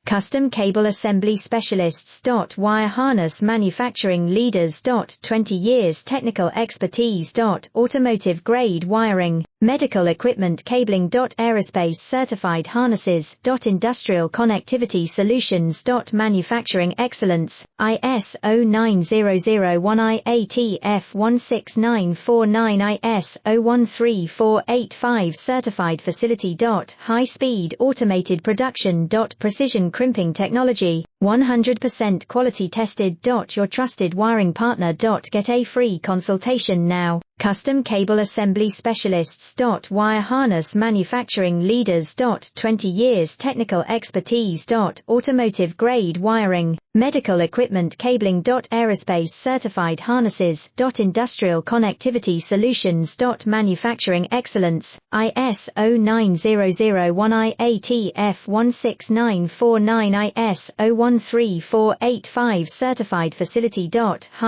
Custom Cable Assembly Specialists. Wire Harness Manufacturing Leaders. 20 years technical expertise. Automotive grade wiring, medical equipment cabling. Aerospace certified harnesses. Industrial connectivity solutions. Manufacturing excellence, ISO 9001 IATF 16949 ISO 13485 certified facility. High speed automated production. Precision crimping technology, 100% quality tested. Your trusted wiring partner. Get a free consultation now. Custom Cable Assembly Specialists. Wire Harness Manufacturing Leaders. 20 years technical expertise. Automotive grade wiring, medical equipment cabling. Aerospace certified harnesses. Industrial connectivity solutions. Manufacturing excellence, ISO 9001 IATF 16949 ISO 13485 certified facility.